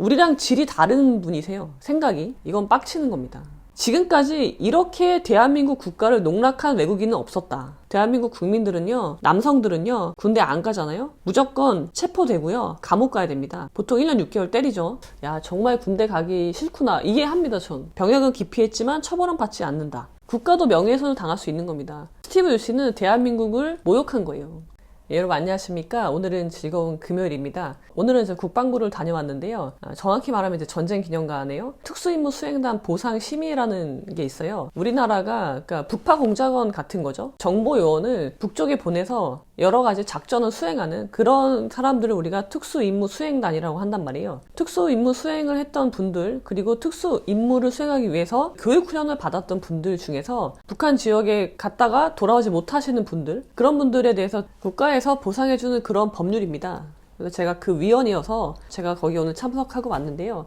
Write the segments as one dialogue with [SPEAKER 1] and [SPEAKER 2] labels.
[SPEAKER 1] 우리랑 질이 다른 분이세요. 생각이. 이건 빡치는 겁니다. 지금까지 이렇게 대한민국 국가를 농락한 외국인은 없었다. 대한민국 국민들은요, 남성들은요, 군대 안 가잖아요? 무조건 체포되고요, 감옥 가야 됩니다. 보통 1년 6개월 때리죠. 야, 정말 군대 가기 싫구나. 이해합니다, 전. 병역은 기피했지만 처벌은 받지 않는다. 국가도 명예훼손을 당할 수 있는 겁니다. 스티브 유씨는 대한민국을 모욕한 거예요. 예, 여러분 안녕하십니까? 오늘은 즐거운 금요일입니다. 오늘은 이제 국방부를 다녀왔는데요. 정확히 말하면 이제 전쟁기념관이에요. 특수임무 수행단 보상심의라는 게 있어요. 우리나라가 그러니까 북파 공작원 같은 거죠. 정보요원을 북쪽에 보내서 여러 가지 작전을 수행하는 그런 사람들을 우리가 특수임무 수행단이라고 한단 말이에요. 특수임무 수행을 했던 분들, 그리고 특수임무를 수행하기 위해서 교육훈련을 받았던 분들 중에서 북한 지역에 갔다가 돌아오지 못하시는 분들, 그런 분들에 대해서 국가에서 보상해주는 그런 법률입니다. 그래서 제가 그 위원이어서 제가 거기 오늘 참석하고 왔는데요.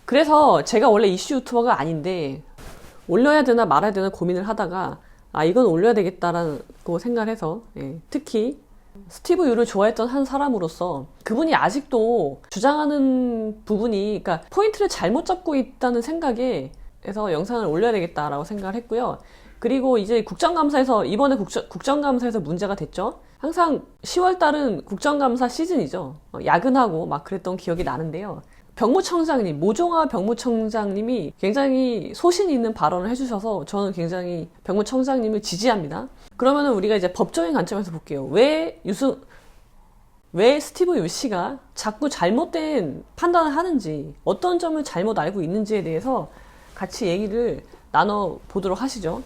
[SPEAKER 1] 그래서 제가 원래 이슈 유튜버가 아닌데 올려야 되나 말아야 되나 고민을 하다가 이건 올려야 되겠다라고 생각을 해서, 예, 특히 스티브 유를 좋아했던 한 사람으로서 그분이 아직도 주장하는 부분이, 그러니까 포인트를 잘못 잡고 있다는 생각에 해서 영상을 올려야 되겠다라고 생각을 했고요. 그리고 이제 국정감사에서, 이번에 국정감사에서 문제가 됐죠. 항상 10월달은 국정감사 시즌이죠. 야근하고 막 그랬던 기억이 나는데요. 병무청장님, 모종화 병무청장님이 굉장히 소신 있는 발언을 해주셔서 저는 굉장히 병무청장님을 지지합니다. 그러면은 우리가 이제 법적인 관점에서 볼게요. 왜 스티브 유 씨가 자꾸 잘못된 판단을 하는지, 어떤 점을 잘못 알고 있는지에 대해서 같이 얘기를 나눠보도록 하시죠.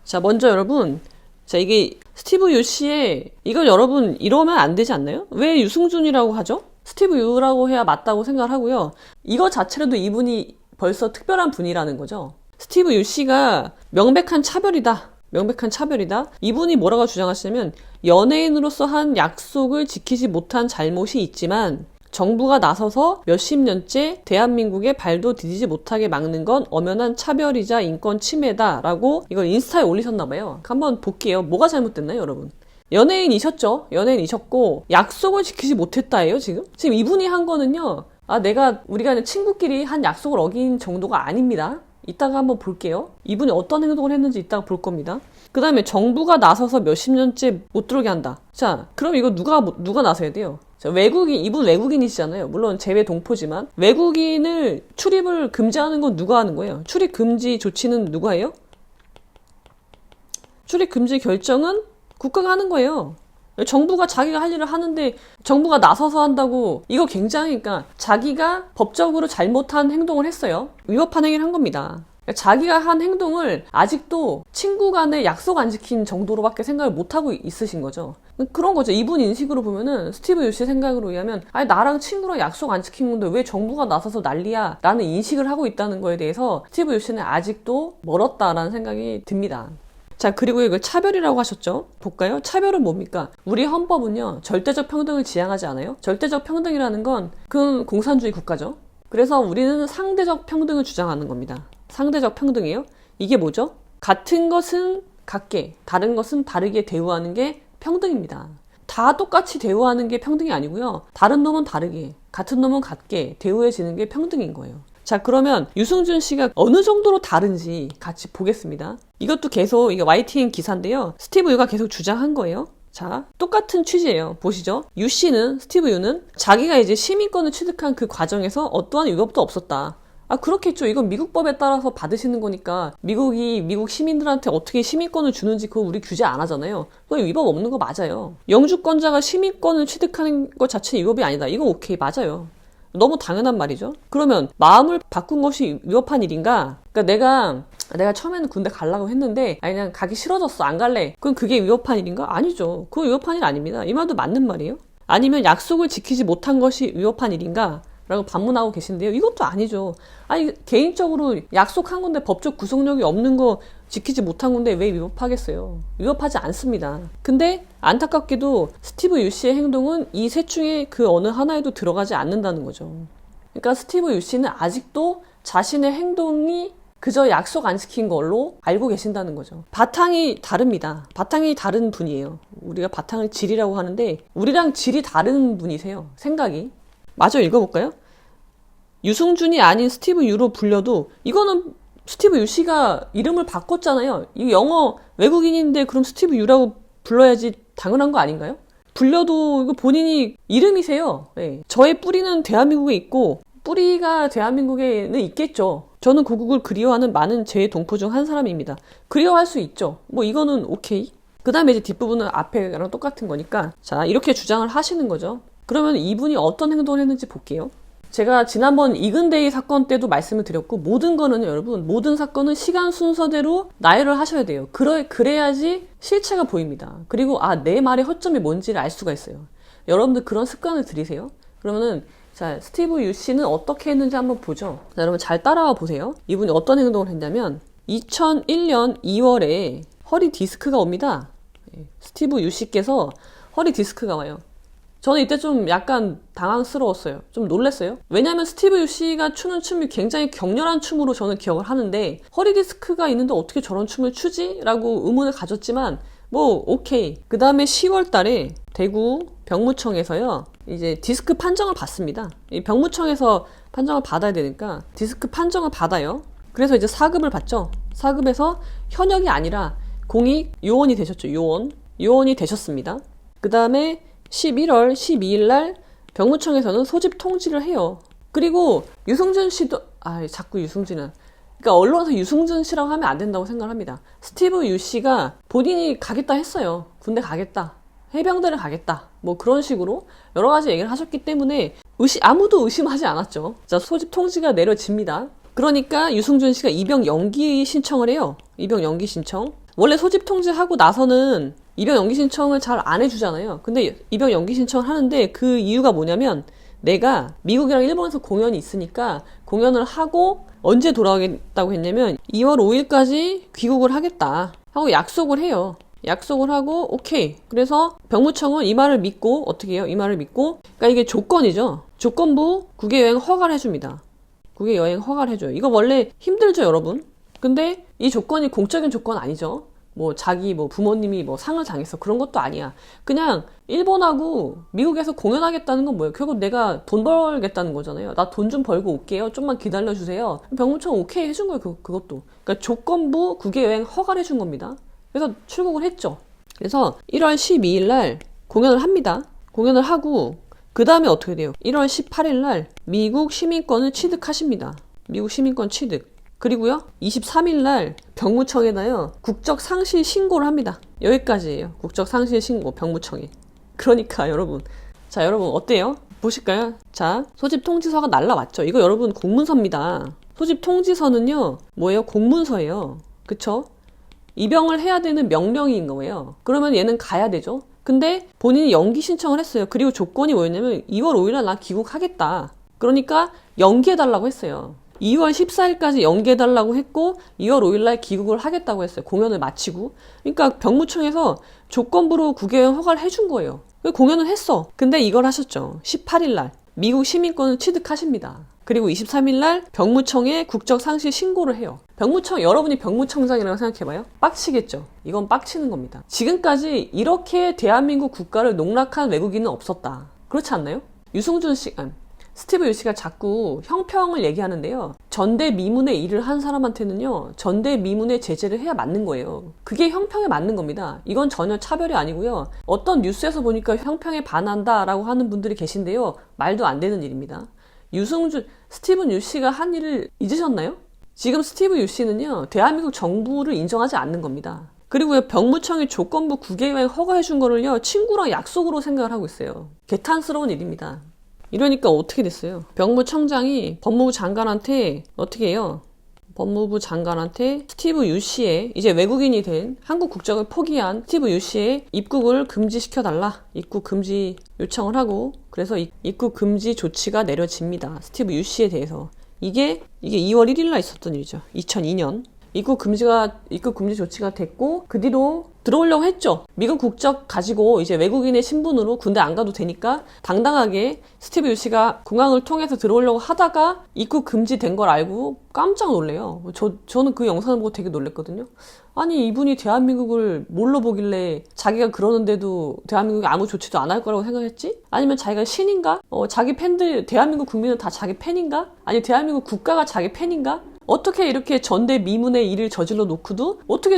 [SPEAKER 1] 자, 먼저 여러분, 자, 이게 스티브 유 씨의, 이걸 여러분 이러면 안 되지 않나요? 왜 유승준이라고 하죠? 스티브 유라고 해야 맞다고 생각을 하고요. 이거 자체로도 이분이 벌써 특별한 분이라는 거죠. 스티브 유 씨가 명백한 차별이다. 명백한 차별이다. 이분이 뭐라고 주장하시냐면, 연예인으로서 한 약속을 지키지 못한 잘못이 있지만 정부가 나서서 몇십 년째 대한민국의 발도 디디지 못하게 막는 건 엄연한 차별이자 인권 침해다라고 이걸 인스타에 올리셨나봐요. 한번 볼게요. 뭐가 잘못됐나요, 여러분? 연예인이셨죠? 연예인이셨고 약속을 지키지 못했다예요, 지금? 지금 이분이 한 거는요, 우리가 친구끼리 한 약속을 어긴 정도가 아닙니다. 이따가 한번 볼게요. 이분이 어떤 행동을 했는지 이따가 볼 겁니다. 그 다음에 정부가 나서서 몇십 년째 못 들어오게 한다. 자, 그럼 이거 누가 나서야 돼요? 자, 이분 외국인이시잖아요. 물론 재외 동포지만 외국인을 출입을 금지하는 건 누가 하는 거예요? 출입 금지 조치는 누가 해요? 출입 금지 결정은 국가가 하는 거예요. 정부가 자기가 할 일을 하는데 정부가 나서서 한다고, 이거 굉장히, 그러니까 자기가 법적으로 잘못한 행동을 했어요. 위법한 행위를 한 겁니다. 자기가 한 행동을 아직도 친구 간에 약속 안 지킨 정도로밖에 생각을 못하고 있으신 거죠. 그런 거죠. 이분 인식으로 보면은, 스티브 유 씨 생각으로 의하면, 나랑 친구랑 약속 안 지킨 건데 왜 정부가 나서서 난리야? 라는 인식을 하고 있다는 거에 대해서 스티브 유 씨는 아직도 멀었다라는 생각이 듭니다. 자, 그리고 이걸 차별이라고 하셨죠? 볼까요? 차별은 뭡니까? 우리 헌법은요, 절대적 평등을 지향하지 않아요? 절대적 평등이라는 건 그건 공산주의 국가죠. 그래서 우리는 상대적 평등을 주장하는 겁니다. 상대적 평등이에요. 이게 뭐죠? 같은 것은 같게, 다른 것은 다르게 대우하는 게 평등입니다. 다 똑같이 대우하는 게 평등이 아니고요. 다른 놈은 다르게, 같은 놈은 같게 대우해지는 게 평등인 거예요. 자, 그러면 유승준 씨가 어느 정도로 다른지 같이 보겠습니다. 이것도 계속, 이게 YTN 기사인데요. 스티브 유가 계속 주장한 거예요. 자, 똑같은 취지예요. 보시죠. 스티브 유는 자기가 이제 시민권을 취득한 그 과정에서 어떠한 위법도 없었다. 그렇겠죠. 이건 미국 법에 따라서 받으시는 거니까 미국 시민들한테 어떻게 시민권을 주는지 그거 우리 규제 안 하잖아요. 그거 위법 없는 거 맞아요. 영주권자가 시민권을 취득하는 것 자체는 위법이 아니다. 이거 오케이, 맞아요. 너무 당연한 말이죠. 그러면 마음을 바꾼 것이 위법한 일인가? 그러니까 내가 처음에는 군대 가려고 했는데 그냥 가기 싫어졌어, 안 갈래. 그럼 그게 위법한 일인가? 아니죠. 그거 위법한 일 아닙니다. 이 말도 맞는 말이에요. 아니면 약속을 지키지 못한 것이 위법한 일인가? 라고 반문하고 계신데요. 이것도 아니죠. 개인적으로 약속한 건데 법적 구속력이 없는 거 지키지 못한 건데 왜 위법하겠어요? 위법하지 않습니다. 근데 안타깝게도 스티브 유 씨의 행동은 이 셋 중에 그 어느 하나에도 들어가지 않는다는 거죠. 그러니까 스티브 유 씨는 아직도 자신의 행동이 그저 약속 안 지킨 걸로 알고 계신다는 거죠. 바탕이 다릅니다. 바탕이 다른 분이에요. 우리가 바탕을 질이라고 하는데 우리랑 질이 다른 분이세요. 생각이. 마저 읽어볼까요? 유승준이 아닌 스티브 유로 불려도 이거는 스티브 유 씨가 이름을 바꿨잖아요. 이 영어 외국인인데 그럼 스티브 유라고 불러야지 당연한 거 아닌가요? 불려도 이거 본인이 이름이세요. 네. 저의 뿌리는 대한민국에 있고 뿌리가 대한민국에는 있겠죠. 저는 고국을 그리워하는 많은 제 동포 중 한 사람입니다. 그리워할 수 있죠. 뭐 이거는 오케이. 그 다음에 이제 뒷부분은 앞에랑 똑같은 거니까 자 이렇게 주장을 하시는 거죠. 그러면 이분이 어떤 행동을 했는지 볼게요. 제가 지난번 이근데이 사건 때도 말씀을 드렸고 모든 거는 여러분 모든 사건은 시간 순서대로 나열을 하셔야 돼요. 그래야지 실체가 보입니다. 그리고 내 말의 허점이 뭔지를 알 수가 있어요. 여러분들 그런 습관을 들이세요. 그러면은 자 스티브 유 씨는 어떻게 했는지 한번 보죠. 자, 여러분 잘 따라와 보세요. 이분이 어떤 행동을 했냐면 2001년 2월에 허리 디스크가 옵니다. 스티브 유 씨께서 허리 디스크가 와요. 저는 이때 좀 약간 당황스러웠어요. 좀 놀랐어요. 왜냐하면 스티브 유 씨가 추는 춤이 굉장히 격렬한 춤으로 저는 기억을 하는데 허리 디스크가 있는데 어떻게 저런 춤을 추지? 라고 의문을 가졌지만 뭐 오케이. 그 다음에 10월 달에 대구 병무청에서요. 이제 디스크 판정을 받습니다. 이 병무청에서 판정을 받아야 되니까 디스크 판정을 받아요. 그래서 이제 4급을 받죠. 4급에서 현역이 아니라 공익 요원이 되셨죠. 요원이 되셨습니다. 그 다음에 11월 12일 날 병무청에서는 소집 통지를 해요. 그리고 유승준 씨도 자꾸 유승준은 그러니까 언론에서 유승준 씨라고 하면 안 된다고 생각을 합니다. 스티브 유 씨가 본인이 가겠다 했어요. 군대 가겠다. 해병대를 가겠다. 뭐 그런 식으로 여러 가지 얘기를 하셨기 때문에 아무도 의심하지 않았죠. 자, 소집 통지가 내려집니다. 그러니까 유승준 씨가 입영 연기 신청을 해요. 입영 연기 신청. 원래 소집 통지하고 나서는 입영 연기 신청을 잘 안 해주잖아요. 근데 입영 연기 신청을 하는데 그 이유가 뭐냐면 내가 미국이랑 일본에서 공연이 있으니까 공연을 하고 언제 돌아오겠다고 했냐면 2월 5일까지 귀국을 하겠다 하고 약속을 해요. 약속을 하고 오케이. 그래서 병무청은 이 말을 믿고 어떻게 해요? 이 말을 믿고 그러니까 이게 조건이죠. 조건부 국외여행 허가를 해줍니다. 국외여행 허가를 해줘요. 이거 원래 힘들죠 여러분. 근데 이 조건이 공적인 조건 아니죠. 뭐 자기 부모님이 상을 당했어 그런 것도 아니야. 그냥 일본하고 미국에서 공연하겠다는 건 뭐예요? 결국 내가 돈 벌겠다는 거잖아요. 나 돈 좀 벌고 올게요. 좀만 기다려주세요. 병무청 오케이 해준 거예요. 그것도. 그러니까 조건부 국외여행 허가를 해준 겁니다. 그래서 출국을 했죠. 그래서 1월 12일 날 공연을 합니다. 공연을 하고 그 다음에 어떻게 돼요? 1월 18일 날 미국 시민권을 취득하십니다. 미국 시민권 취득. 그리고요 23일 날 병무청에다요 국적 상실 신고를 합니다. 여기까지예요. 국적 상실 신고 병무청에. 그러니까 여러분 어때요? 보실까요? 자, 소집 통지서가 날라왔죠. 이거 여러분 공문서입니다. 소집 통지서는요 뭐예요? 공문서예요. 그쵸? 입영을 해야 되는 명령인 거예요. 그러면 얘는 가야 되죠. 근데 본인이 연기 신청을 했어요. 그리고 조건이 뭐였냐면 2월 5일날 나 귀국하겠다. 그러니까 연기해달라고 했어요. 2월 14일까지 연기해달라고 했고 2월 5일날 귀국을 하겠다고 했어요. 공연을 마치고. 그러니까 병무청에서 조건부로 국외여행 허가를 해준 거예요. 공연을 했어. 근데 이걸 하셨죠. 18일날 미국 시민권을 취득하십니다. 그리고 23일날 병무청에 국적 상실 신고를 해요. 여러분이 병무청장이라고 생각해봐요. 빡치겠죠. 이건 빡치는 겁니다. 지금까지 이렇게 대한민국 국가를 농락한 외국인은 없었다. 그렇지 않나요? 스티브 유 씨가 자꾸 형평을 얘기하는데요. 전대미문의 일을 한 사람한테는요. 전대미문의 제재를 해야 맞는 거예요. 그게 형평에 맞는 겁니다. 이건 전혀 차별이 아니고요. 어떤 뉴스에서 보니까 형평에 반한다라고 하는 분들이 계신데요. 말도 안 되는 일입니다. 스티브 유 씨가 한 일을 잊으셨나요? 지금 스티브 유 씨는요. 대한민국 정부를 인정하지 않는 겁니다. 그리고 병무청이 조건부 국외여행 허가해준 거를요. 친구랑 약속으로 생각을 하고 있어요. 개탄스러운 일입니다. 이러니까 어떻게 됐어요? 병무청장이 법무부 장관한테 어떻게 해요? 법무부 장관한테 스티브 유 씨의 이제 외국인이 된 한국 국적을 포기한 스티브 유 씨의 입국을 금지시켜달라. 입국 금지 요청을 하고 그래서 입국 금지 조치가 내려집니다. 스티브 유 씨에 대해서. 이게 2월 1일 날 있었던 일이죠. 2002년. 입국 금지 조치가 됐고 그 뒤로 들어오려고 했죠. 미국 국적 가지고 이제 외국인의 신분으로 군대 안 가도 되니까 당당하게 스티브 유씨가 공항을 통해서 들어오려고 하다가 입국 금지된 걸 알고 깜짝 놀래요. 저는 그 영상을 보고 되게 놀랬거든요. 아니, 이분이 대한민국을 뭘로 보길래 자기가 그러는데도 대한민국이 아무 조치도 안 할 거라고 생각했지? 아니면 자기가 신인가? 자기 팬들, 대한민국 국민은 다 자기 팬인가? 아니, 대한민국 국가가 자기 팬인가? 어떻게 이렇게 전대미문의 일을 저질러 놓고도 어떻게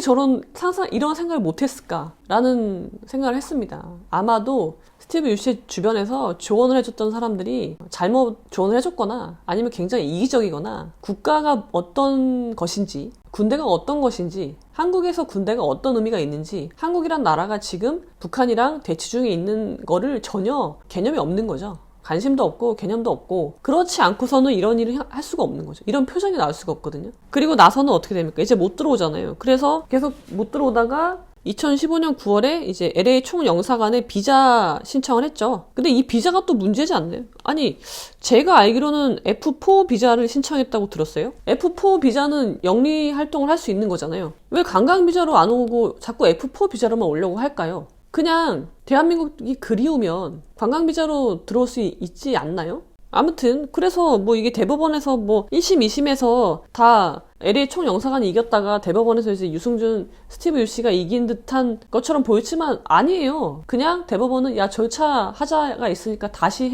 [SPEAKER 1] 이런 생각을 못했을까라는 생각을 했습니다. 아마도 스티브 유씨 주변에서 조언을 해줬던 사람들이 잘못 조언을 해줬거나 아니면 굉장히 이기적이거나 국가가 어떤 것인지, 군대가 어떤 것인지, 한국에서 군대가 어떤 의미가 있는지, 한국이란 나라가 지금 북한이랑 대치 중에 있는 거를 전혀 개념이 없는 거죠. 관심도 없고 개념도 없고, 그렇지 않고서는 이런 일을 할 수가 없는 거죠. 이런 표정이 나올 수가 없거든요. 그리고 나서는 어떻게 됩니까? 이제 못 들어오잖아요. 그래서 계속 못 들어오다가 2015년 9월에 이제 LA 총영사관에 비자 신청을 했죠. 근데 이 비자가 또 문제지 않나요? 아니, 제가 알기로는 F4 비자를 신청했다고 들었어요. F4 비자는 영리 활동을 할 수 있는 거잖아요. 왜 관광 비자로 안 오고 자꾸 F4 비자로만 오려고 할까요? 그냥 대한민국이 그리우면 관광 비자로 들어올 수 있지 않나요? 아무튼 그래서 뭐 이게 대법원에서 뭐 1심, 2심에서 다 LA 총영사관이 이겼다가 대법원에서 이제 유승준, 스티브 유씨가 이긴 듯한 것처럼 보였지만 아니에요. 그냥 대법원은 야, 절차 하자가 있으니까 다시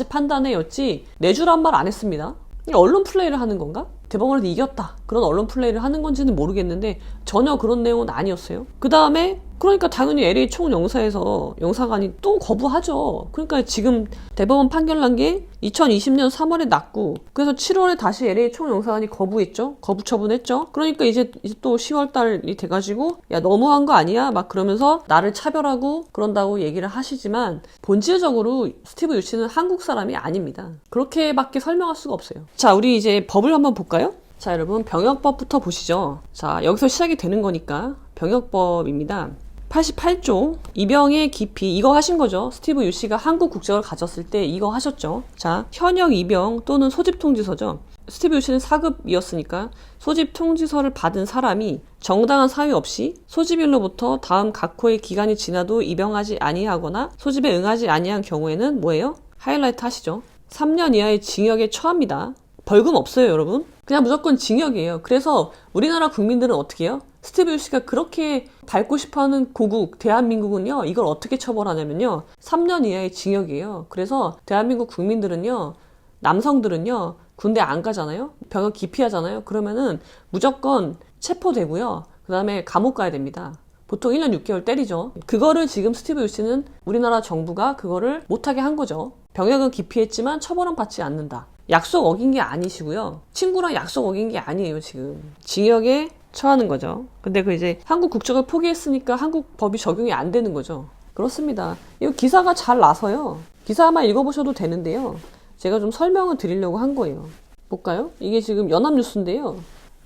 [SPEAKER 1] 판단해 였지 내주란 말 안 했습니다. 언론 플레이를 하는 건가? 대법원에서 이겼다, 그런 언론 플레이를 하는 건지는 모르겠는데 전혀 그런 내용은 아니었어요. 그 다음에 그러니까 당연히 LA 총영사관이 또 거부하죠. 그러니까 지금 대법원 판결 난 게 2020년 3월에 났고, 그래서 7월에 다시 LA 총영사관이 거부했죠. 거부 처분했죠. 그러니까 이제 또 10월 달이 돼가지고 야, 너무한 거 아니야? 막 그러면서 나를 차별하고 그런다고 얘기를 하시지만 본질적으로 스티브 유씨는 한국 사람이 아닙니다. 그렇게밖에 설명할 수가 없어요. 자, 우리 이제 법을 한번 볼까요? 자, 여러분, 병역법부터 보시죠. 자, 여기서 시작이 되는 거니까 병역법입니다. 88조 입영의 기피, 이거 하신 거죠. 스티브 유씨가 한국 국적을 가졌을 때 이거 하셨죠. 자, 현역 입영 또는 소집 통지서죠. 스티브 유씨는 4급이었으니까 소집 통지서를 받은 사람이 정당한 사유 없이 소집일로부터 다음 각호의 기간이 지나도 입영하지 아니하거나 소집에 응하지 아니한 경우에는 뭐예요? 하이라이트 하시죠. 3년 이하의 징역에 처합니다. 벌금 없어요, 여러분. 그냥 무조건 징역이에요. 그래서 우리나라 국민들은 어떻게 해요? 스티브 유씨가 그렇게 밟고 싶어하는 고국 대한민국은요, 이걸 어떻게 처벌하냐면요, 3년 이하의 징역이에요. 그래서 대한민국 국민들은요, 남성들은요, 군대 안 가잖아요. 병역 기피하잖아요. 그러면은 무조건 체포되고요, 그 다음에 감옥 가야 됩니다. 보통 1년 6개월 때리죠. 그거를 지금 스티브 유씨는 우리나라 정부가 그거를 못하게 한 거죠. 병역은 기피했지만 처벌은 받지 않는다. 약속 어긴 게 아니시고요. 친구랑 약속 어긴 게 아니에요, 지금. 징역에 처하는 거죠. 근데 그 이제 한국 국적을 포기했으니까 한국 법이 적용이 안 되는 거죠. 그렇습니다. 이거 기사가 잘 나서요. 기사만 읽어보셔도 되는데요. 제가 좀 설명을 드리려고 한 거예요. 볼까요? 이게 지금 연합뉴스인데요.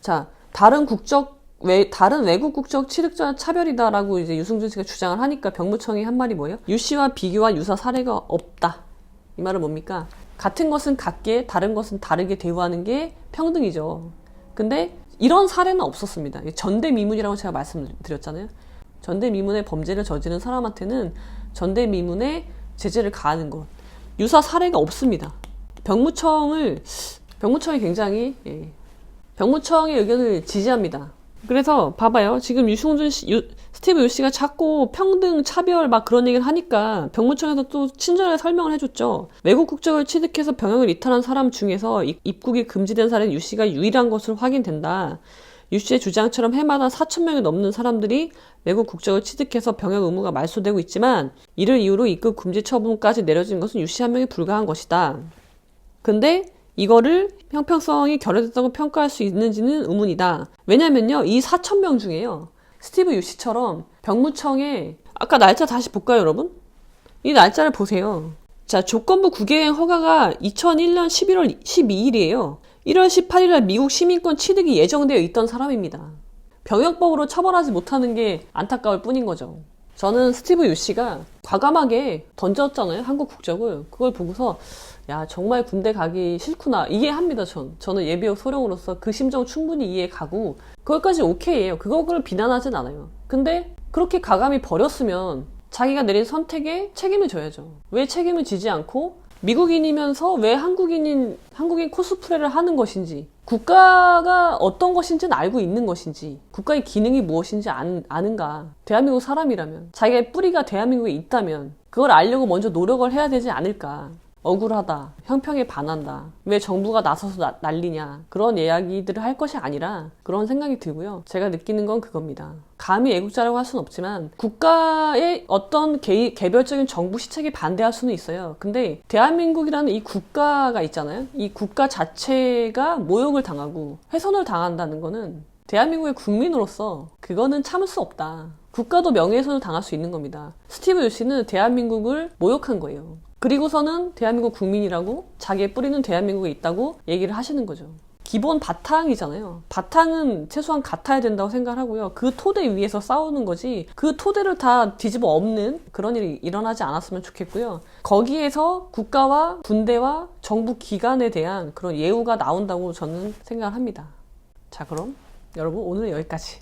[SPEAKER 1] 자, 다른 외국 국적 취득자 차별이다라고 이제 유승준 씨가 주장을 하니까 병무청이 한 말이 뭐예요? 유씨와 비교와 유사 사례가 없다. 이 말은 뭡니까? 같은 것은 같게, 다른 것은 다르게 대우하는 게 평등이죠. 근데 이런 사례는 없었습니다. 전대미문이라고 제가 말씀드렸잖아요. 전대미문의 범죄를 저지른 사람한테는 전대미문의 제재를 가하는 것. 유사 사례가 없습니다. 병무청이 굉장히 병무청의 의견을 지지합니다. 그래서 봐봐요. 지금 스티브 유씨가 자꾸 평등, 차별 막 그런 얘기를 하니까 병무청에서 또 친절하게 설명을 해줬죠. 외국 국적을 취득해서 병역을 이탈한 사람 중에서 입국이 금지된 사례는 유씨가 유일한 것으로 확인된다. 유씨의 주장처럼 해마다 4,000명이 넘는 사람들이 외국 국적을 취득해서 병역 의무가 말소되고 있지만 이를 이유로 입국 금지 처분까지 내려진 것은 유씨 한 명에 불과한 것이다. 근데 이거를 형평성이 결여됐다고 평가할 수 있는지는 의문이다. 왜냐면요, 이 4,000명 중에요, 스티브 유씨처럼 병무청에, 아까 날짜 다시 볼까요, 여러분? 이 날짜를 보세요. 자, 조건부 구개행 허가가 2001년 11월 12일이에요. 1월 18일날 미국 시민권 취득이 예정되어 있던 사람입니다. 병역법으로 처벌하지 못하는 게 안타까울 뿐인 거죠. 저는 스티브 유씨가 과감하게 던졌잖아요, 한국 국적을. 그걸 보고서 야, 정말 군대 가기 싫구나, 이해합니다. 저는 예비역 소령으로서 그 심정 충분히 이해가고 그것까지 오케이예요. 그거를 비난하진 않아요. 근데 그렇게 가감히 버렸으면 자기가 내린 선택에 책임을 져야죠. 왜 책임을 지지 않고 미국인이면서 왜 한국인 코스프레를 하는 것인지, 국가가 어떤 것인지는 알고 있는 것인지, 국가의 기능이 무엇인지 아는가. 대한민국 사람이라면, 자기의 뿌리가 대한민국에 있다면 그걸 알려고 먼저 노력을 해야 되지 않을까. 억울하다, 형평에 반한다, 왜 정부가 나서서 난리냐, 그런 이야기들을 할 것이 아니라 그런 생각이 들고요. 제가 느끼는 건 그겁니다. 감히 애국자라고 할 수는 없지만 국가의 어떤 개별적인 정부 시책에 반대할 수는 있어요. 근데 대한민국이라는 이 국가가 있잖아요. 이 국가 자체가 모욕을 당하고 훼손을 당한다는 거는 대한민국의 국민으로서 그거는 참을 수 없다. 국가도 명예훼손을 당할 수 있는 겁니다. 스티브 유씨는 대한민국을 모욕한 거예요. 그리고서는 대한민국 국민이라고, 자기의 뿌리는 대한민국에 있다고 얘기를 하시는 거죠. 기본 바탕이잖아요. 바탕은 최소한 같아야 된다고 생각하고요. 그 토대 위에서 싸우는 거지, 그 토대를 다 뒤집어 엎는 그런 일이 일어나지 않았으면 좋겠고요. 거기에서 국가와 군대와 정부 기관에 대한 그런 예우가 나온다고 저는 생각을 합니다. 자, 그럼 여러분 오늘은 여기까지.